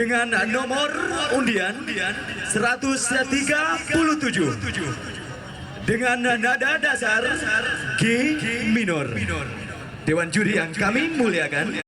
dengan nomor undian 137 dengan nada dasar G minor. Dewan juri yang kami muliakan.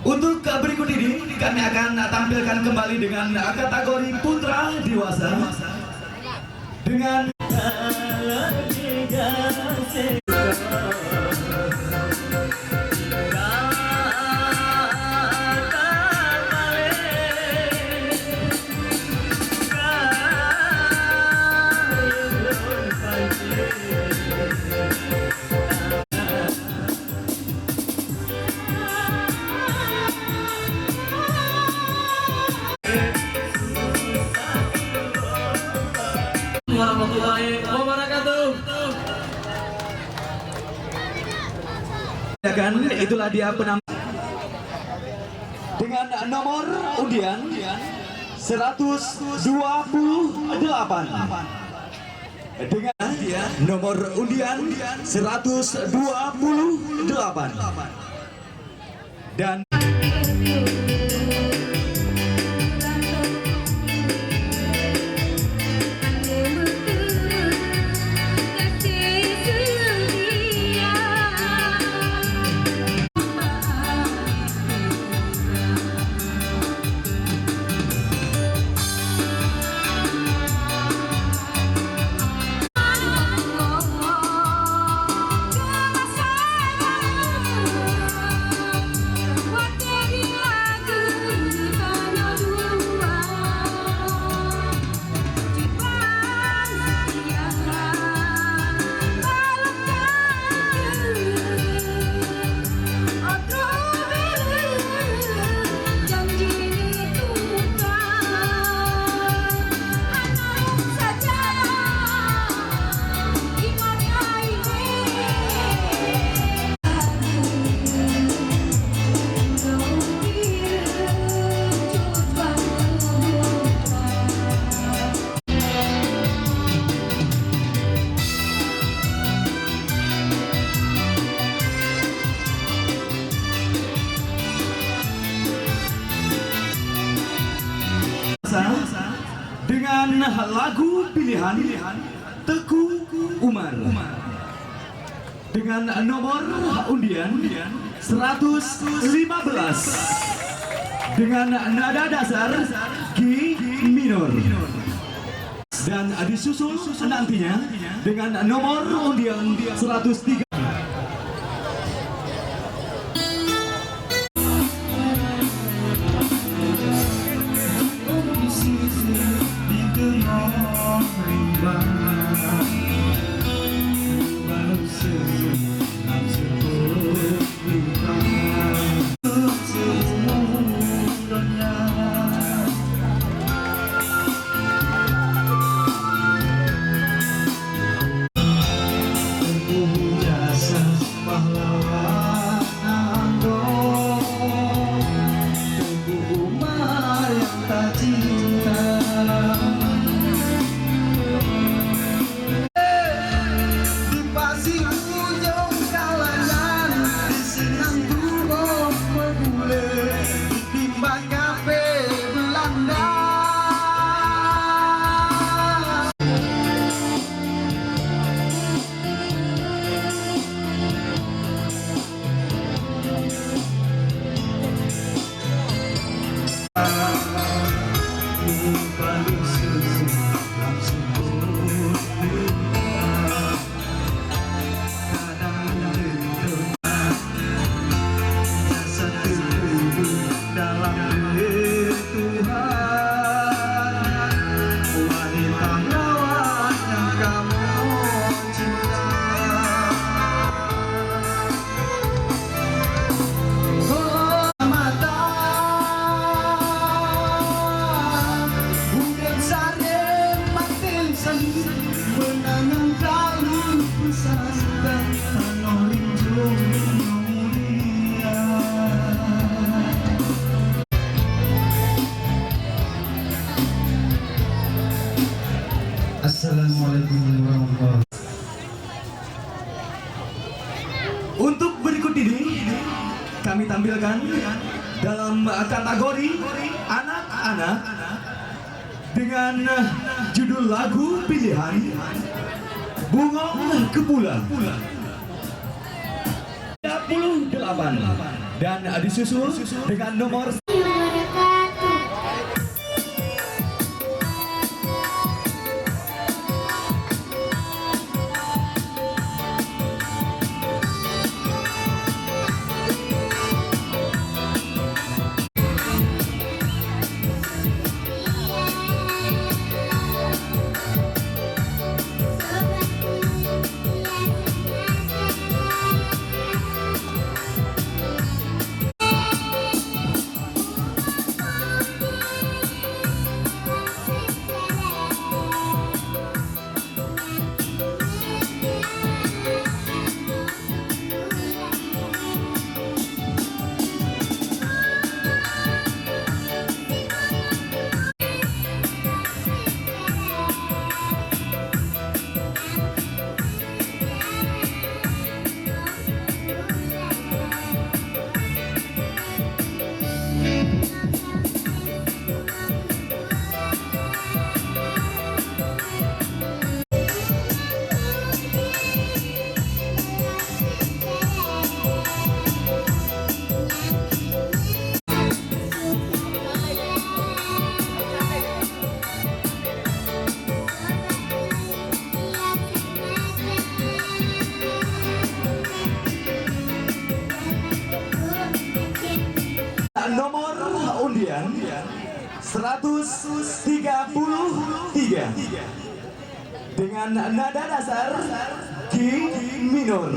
Untuk berikut ini kami akan tampilkan kembali dengan kategori putra dewasa dengan warahmatullahi wabarakatuh. Itulah dia penampilan dengan nomor undian 128 dengan nomor undian 128 dan dengan lagu pilihan Teguh Umar dengan nomor undian 115 dengan nada dasar G minor dan disusul nantinya dengan nomor undian 103. rasa cinta. Di pasir ujung kalangan, di Senang Turun Megule, di Makape Belanda. Assalamualaikum warahmatullahi wabarakatuh. Untuk berikut ini kami tampilkan dalam kategori anak-anak dengan judul lagu pilihan Bungong Kepulan 38 dan disusul dengan nomor nomor undian 133 dengan nada dasar G minor.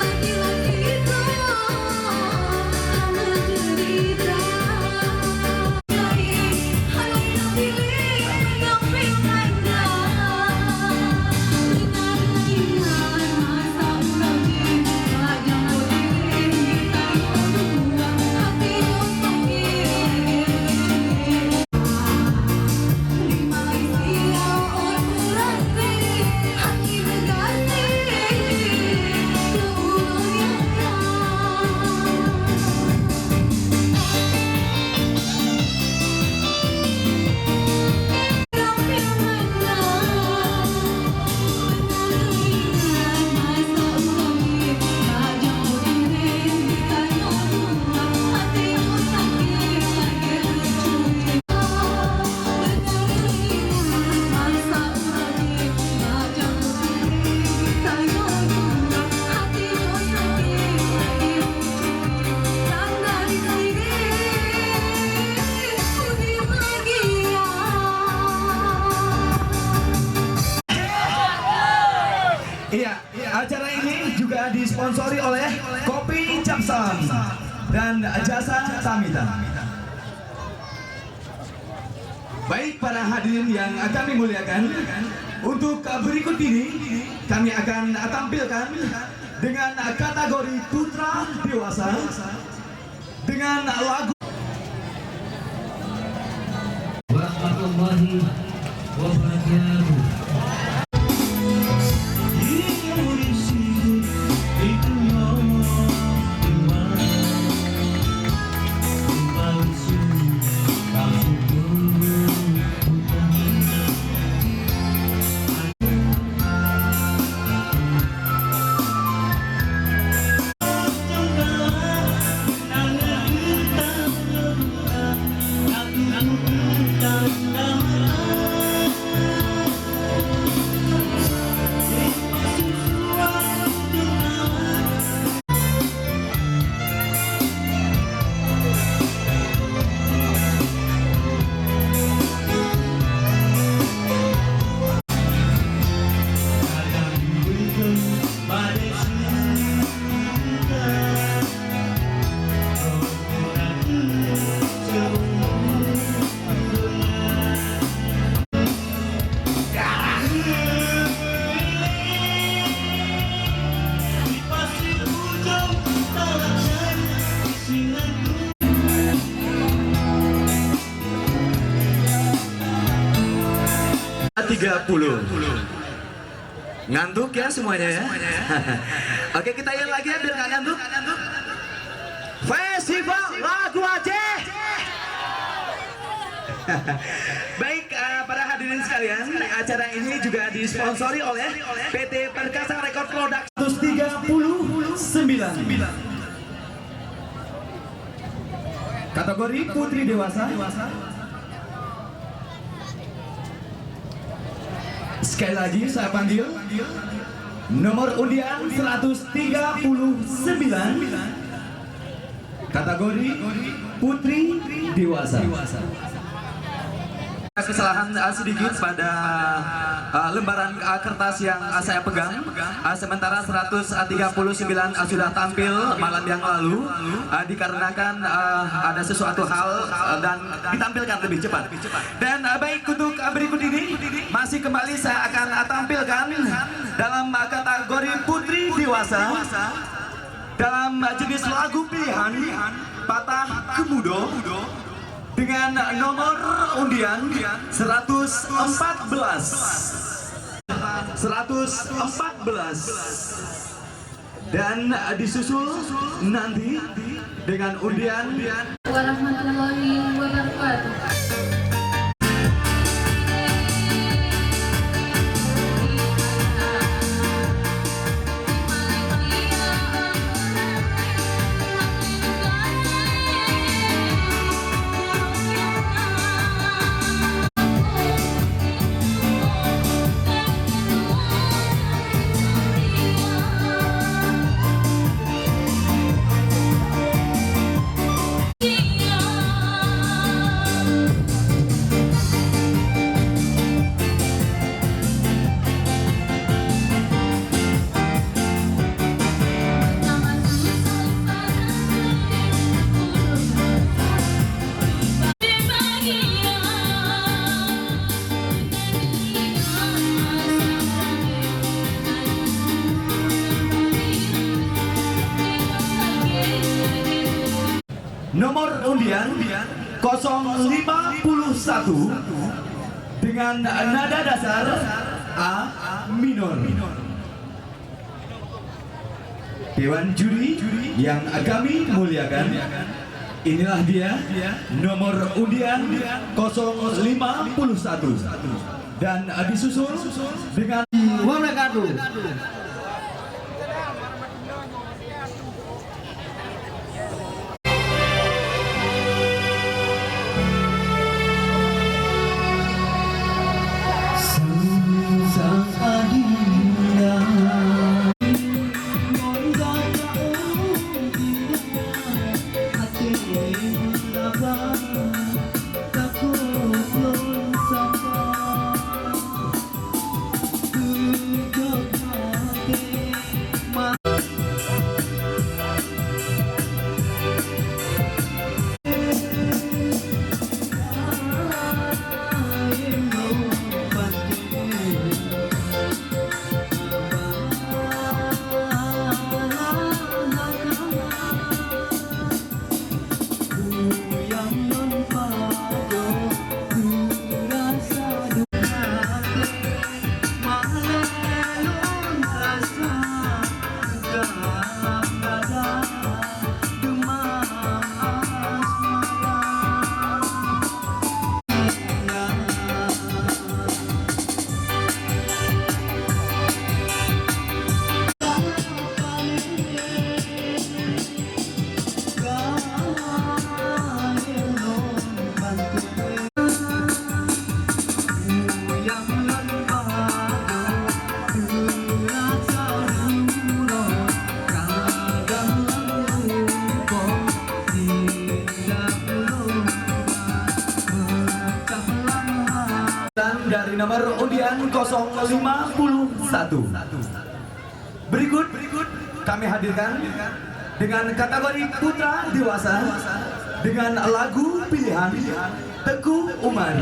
Lagi disponsori oleh Kopi Capsam dan Jasa Tamita. Baik para hadirin yang kami muliakan, untuk berikut ini kami akan tampilkan dengan kategori putra dewasa dengan lagu warahmatullahi wabarakatuh. Ngantuk ya semuanya ya. Oke, kita yang lagi ya biar nggak ngantuk. Festival Lagu Aceh. Baik, para hadirin sekalian, acara ini juga disponsori oleh PT Perkasa Record Product 139. Kategori putri dewasa. Sekali lagi saya panggil nomor undian 139, kategori putri dewasa. Kesalahan sedikit pada lembaran kertas yang saya pegang, sementara 139 sudah tampil malam yang lalu, dikarenakan ada sesuatu hal dan ditampilkan lebih cepat. Dan baik, untuk berikut ini masih kembali saya akan tampilkan dalam kategori putri dewasa dalam jenis lagu pilihan Patah Kemudo dengan nomor undian 114 dan disusul nanti dengan undian warahmatullahi wabarakatuh. nomor undian 051 dengan nada dasar A minor. Dewan juri yang kami muliakan, inilah dia nomor undian 051 dan disusul dengan Wabarakatuh. dari nomor undian 051. Berikut kami hadirkan dengan kategori putra dewasa dengan lagu pilihan Teguh Umar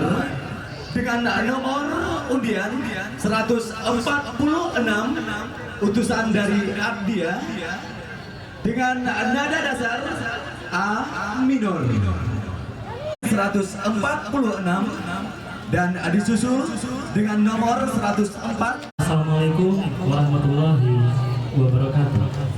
dengan nomor undian 146 utusan dari Abdia dengan nada dasar A minor 146 dan disusul dengan nomor 104. Assalamualaikum warahmatullahi wabarakatuh.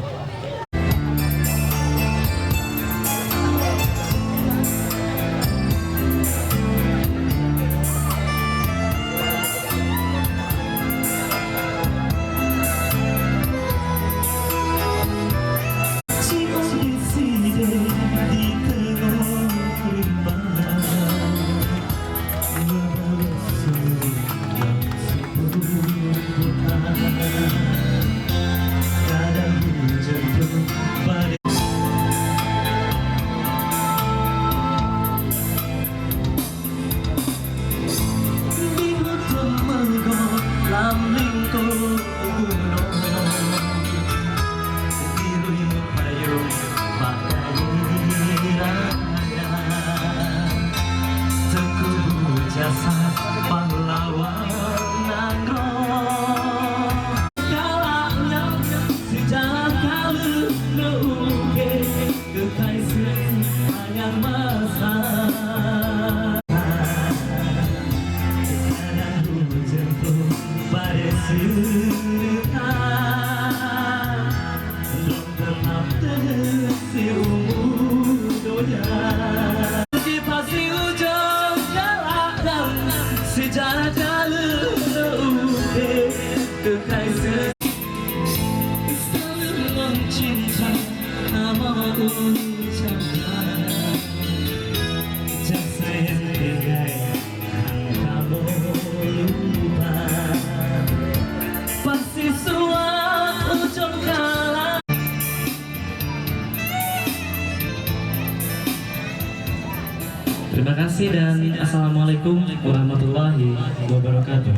Terima kasih dan assalamualaikum warahmatullahi wabarakatuh.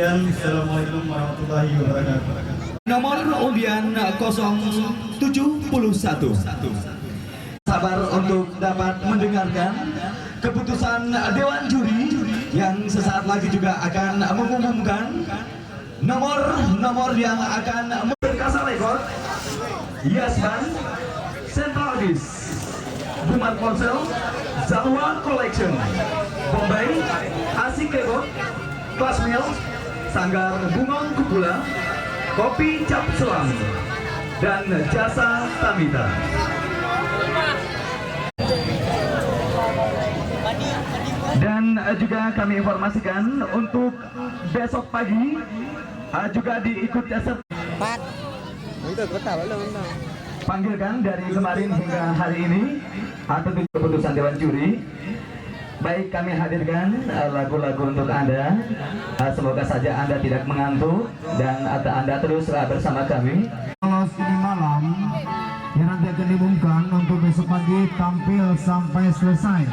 sekalian, Assalamualaikum warahmatullahi wabarakatuh. Nomor undian 071. Sabar untuk dapat mendengarkan keputusan Dewan Juri yang sesaat lagi juga akan mengumumkan nomor yang akan Kasa Record, Yasban, Central Disc, Bumar Ponsel, Zalwa Collection, Bombay, Asik Kebot, Class Mill, Sanggar Bungong Kupula, Kopi Cap Selam, dan Jasa Tamita. Dan juga kami informasikan untuk besok pagi juga diikuti panggilkan dari kemarin hingga hari ini tentu keputusan Dewan Juri. Baik, kami hadirkan lagu-lagu untuk Anda. Semoga saja Anda tidak mengantuk dan Anda terus bersama kami. Kalau ini malam yang nanti akan diumumkan untuk besok pagi tampil sampai selesai.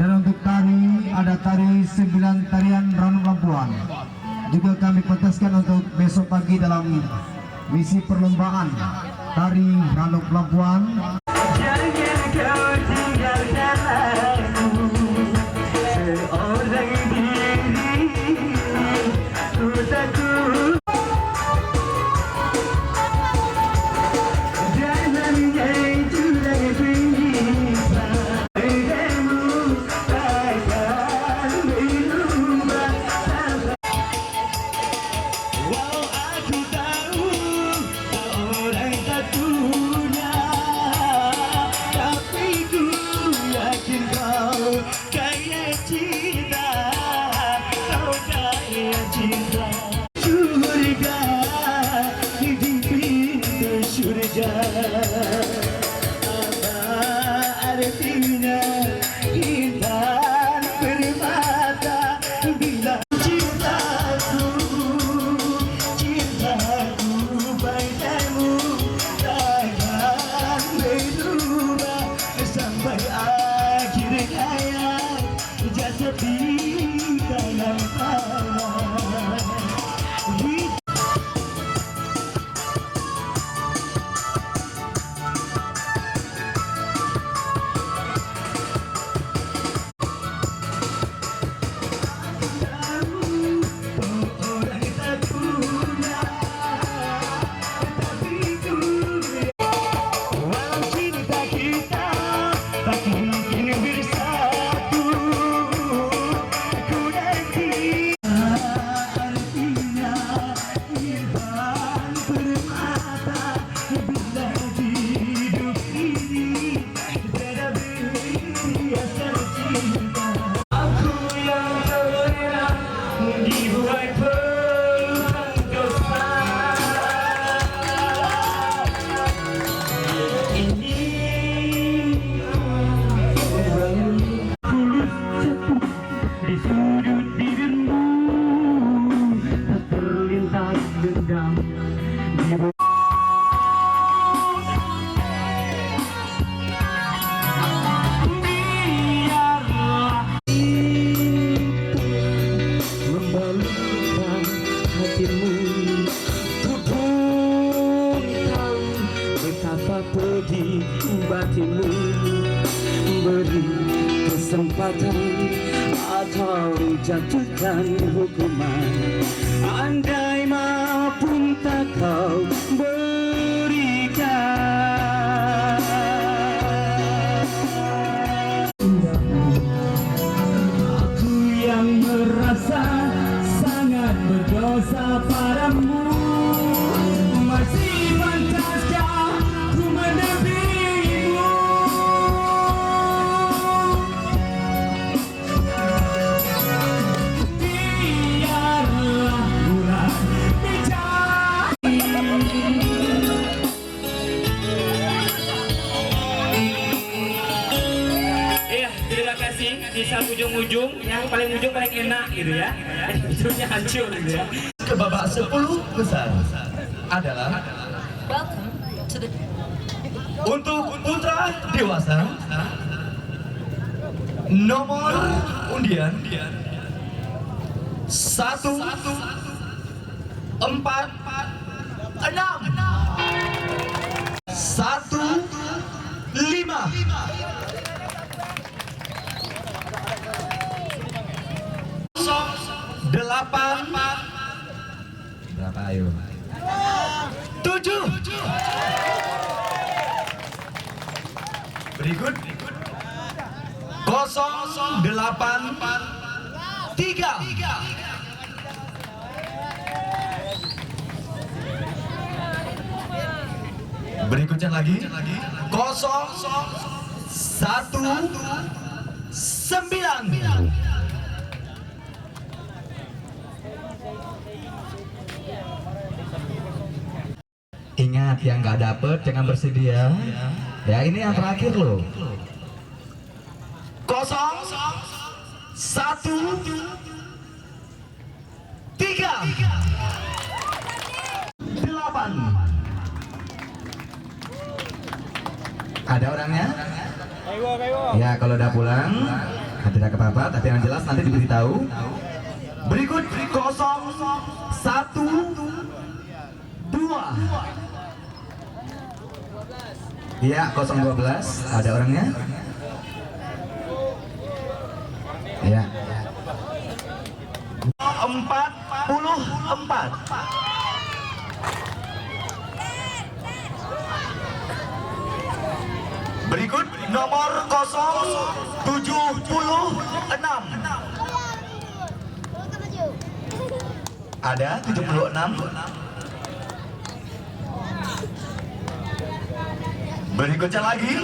Dan untuk tari ada tari 9 tarian Ranum Lampuan. Juga kami pentaskan untuk besok pagi dalam misi perlombaan tari Ranum Lampuan. Jangan kau tinggalkan aku, seorang diri, ku takut. Jangan yang sudah bisa, kamu takkan berubah. Walau aku tahu orang tak punya, tapi ku yakin kau kaya cinta, kau kaya cinta. Surga di pintu surga, apa artinya intan permata bila cintaku padamu takkan berubah sampai akhir hayat, jasad di dalam tanah. Orang tak punya, tapi ku walau cinta kita tak mungkin bersatu, ku nanti artinya intan permata bila hidup ini tidak biasa cinta. Aku yang pernah dibuat penuh dosa, ini tulus jatuh di sudut bibirmu, tak terlintas dendam di biarlah membalutkan hatimu. Ku pun tahu betapa pedih batinmu. Beri kesempatan atau jatuhkan hukuman, andai maupun tak kau berikan. Aku yang merasa sangat berdosa padamu, masih pantaskah ku menepimu? Biarlah bulan menjadi. Iya, terima kasih. Bisa ujung-ujung, yang paling ujung paling enak gitu ya. Ujungnya hancur gitu ya. Ke babak 10 besar adalah untuk putra dewasa nomor undian 1, 4, 6, 1, 5. Delapan. Berapa ayo? 7. Berikut 083. Berikutnya lagi 019. Ingat, yang nggak dapet jangan bersedia. Ya, ini yang terakhir loh. 013. Ada orangnya? Ya, kalau udah pulang tidak apa-apa, tapi yang jelas nanti diberitahu. Berikut 012. Ya, 012. Ada orangnya? Ya. 44. Berikut nomor 076. Ada 76. Berikutnya lagi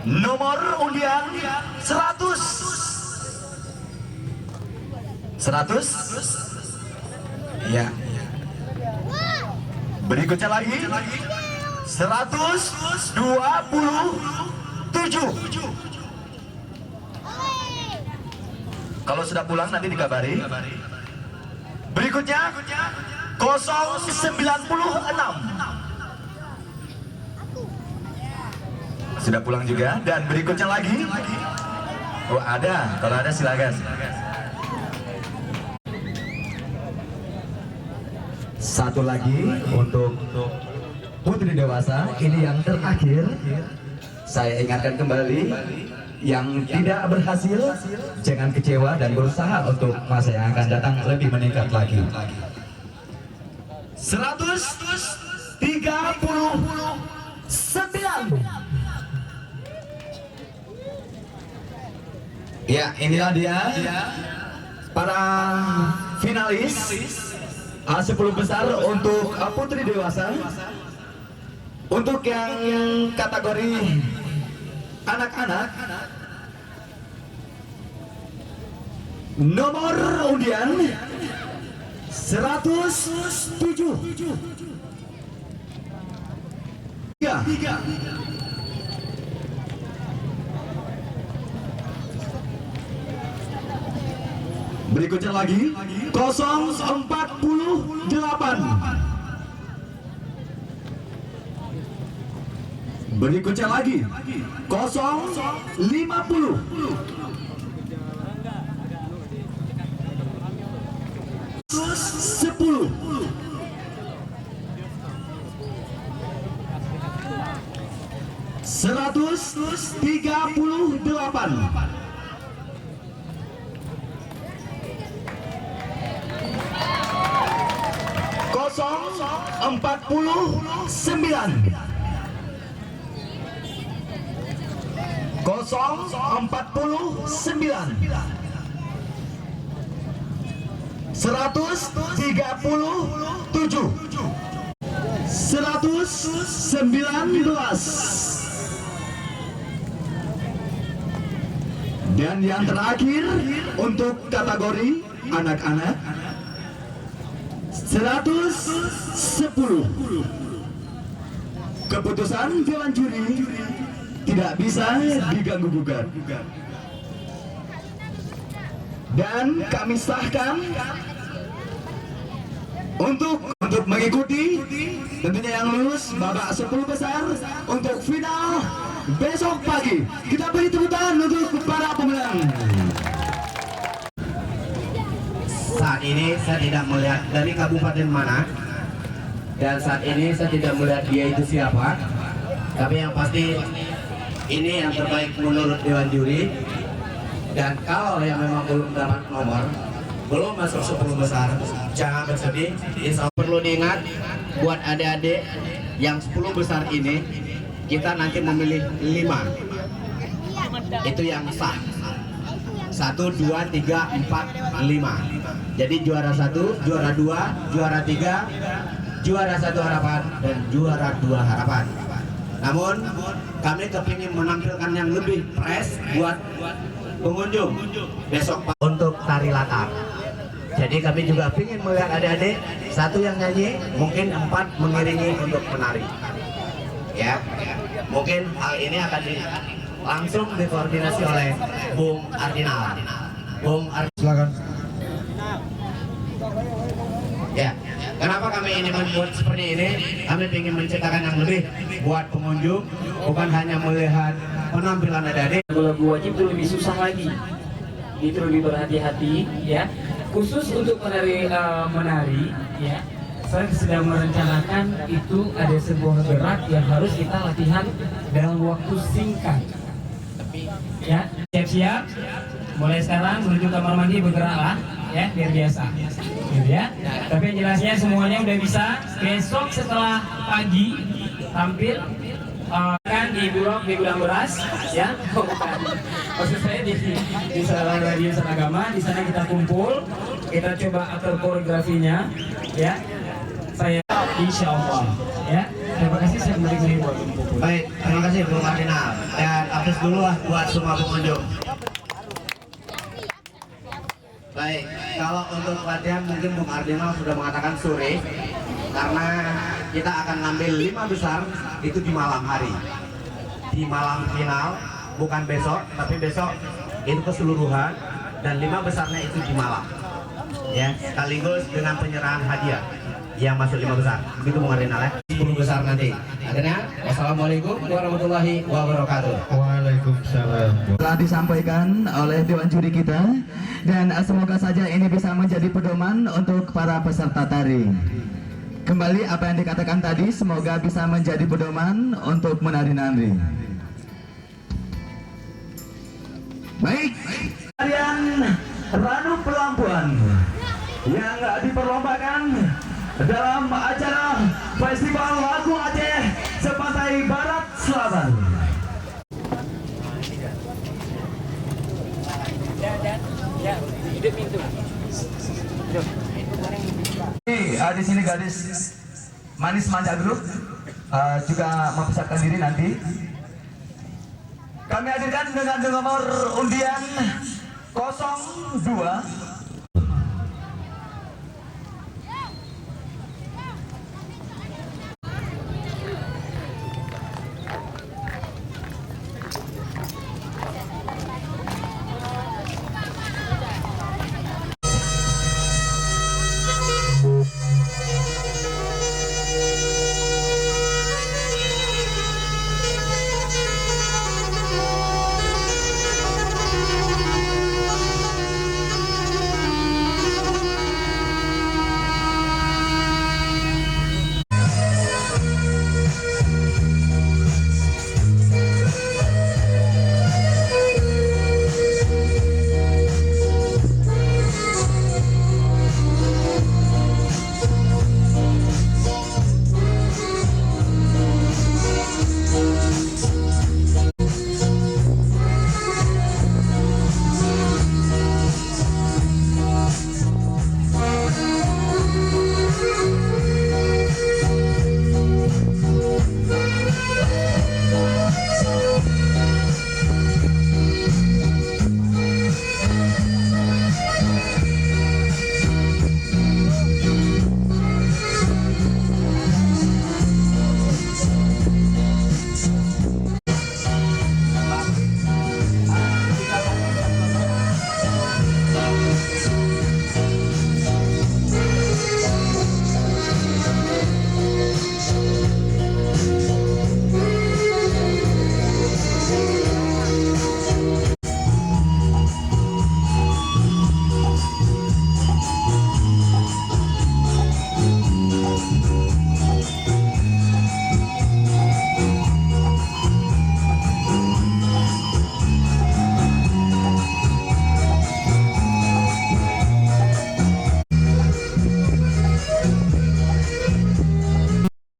nomor undian 100. 100. Ya. Berikutnya lagi 127. Kalau sudah pulang nanti dikabari. Berikutnya 096. Sudah pulang juga. Dan berikutnya lagi. Oh, ada. Kalau ada silakan. Satu lagi untuk putri dewasa. Ini yang terakhir. Saya ingatkan kembali, yang tidak berhasil jangan kecewa dan berusaha untuk masa yang akan datang lebih meningkat lagi. 139. Ya, inilah dia para finalis 10 besar untuk putri dewasa. Untuk yang kategori anak-anak, nomor undian 107. 3. Berikutnya lagi 048. Berikutnya lagi 050. 10. Seratus 138. Kosong 49. 049. 137. 119. Dan yang terakhir untuk kategori anak-anak 110. Keputusan dewan juri tidak bisa diganggu gugat. Dan kami sahkan untuk mengikuti tentunya yang lulus babak 10 besar untuk final besok pagi. Kita beri tepuk tangan untuk para pemenang. saat ini saya tidak melihat dari kabupaten mana, dan saat ini saya tidak melihat dia itu siapa. Tapi yang pasti ini yang terbaik menurut Dewan Juri. Dan kalau yang memang belum dapat nomor, belum masuk 10 besar, jangan bersedih. Insya Allah perlu diingat buat adik-adik yang 10 besar ini, kita nanti memilih 5. Itu yang sah. 1, 2, 3, 4, 5. Jadi juara 1, juara 2, juara 3, juara 1 harapan, dan juara 2 harapan. Namun kami kepingin menampilkan yang lebih fresh buat pengunjung besok untuk tari latar. Jadi kami juga ingin melihat adik-adik, 1 yang nyanyi, mungkin 4 mengiringi untuk menari. Ya, mungkin hal ini akan langsung dikoordinasi oleh Bung Ardinal. Silakan. Ya, kenapa kami ini membuat seperti ini? Kami ingin menciptakan yang lebih buat pengunjung, bukan hanya melihat penampilan adik-adik. Lagu wajib itu lebih susah lagi, itu lebih berhati-hati ya. Khusus untuk menari ya, saya sedang merencanakan itu ada sebuah gerak yang harus kita latihan dalam waktu singkat. Ya, siap-siap. Mulai sekarang menuju kamar mandi bergeraklah ya, biar biasa. Gitu ya. Tapi yang jelasnya semuanya udah bisa. Besok setelah pagi tampil kan di Bulog di gudang beras ya. Bukan. Maksud saya di Salah Radio Seragama, di sana kita kumpul, kita coba atur koreografinya ya. Saya insya Allah ya. Terima kasih, saya kembali buat kumpul. Baik, terima kasih Bung Ardinal. Dan aplaus dulu lah buat semua pengunjung. Baik, kalau untuk latihan mungkin Bung Ardinal sudah mengatakan sore, karena kita akan ngambil 5 besar itu di malam hari, di malam final, bukan besok, tapi besok itu keseluruhan, dan 5 besarnya itu di malam, ya, sekaligus dengan penyerahan hadiah yang masuk 5 besar. Begitu Bung Ardinal ya, 10 besar nanti. Akhirnya, wassalamualaikum warahmatullahi wabarakatuh. Waalaikumsalam. Telah disampaikan oleh Dewan Juri kita, dan semoga saja ini bisa menjadi pedoman untuk para peserta tari. Kembali apa yang dikatakan tadi, semoga bisa menjadi pedoman untuk menari-nari. Baik, tarian Ranu Pelampuan yang diperlombakan dalam acara Festival Lagu Aceh Sepantai Barat Selatan. Di sini gadis manis manja grup juga mempersiapkan diri nanti. Kami hadirkan dengan nomor undian 02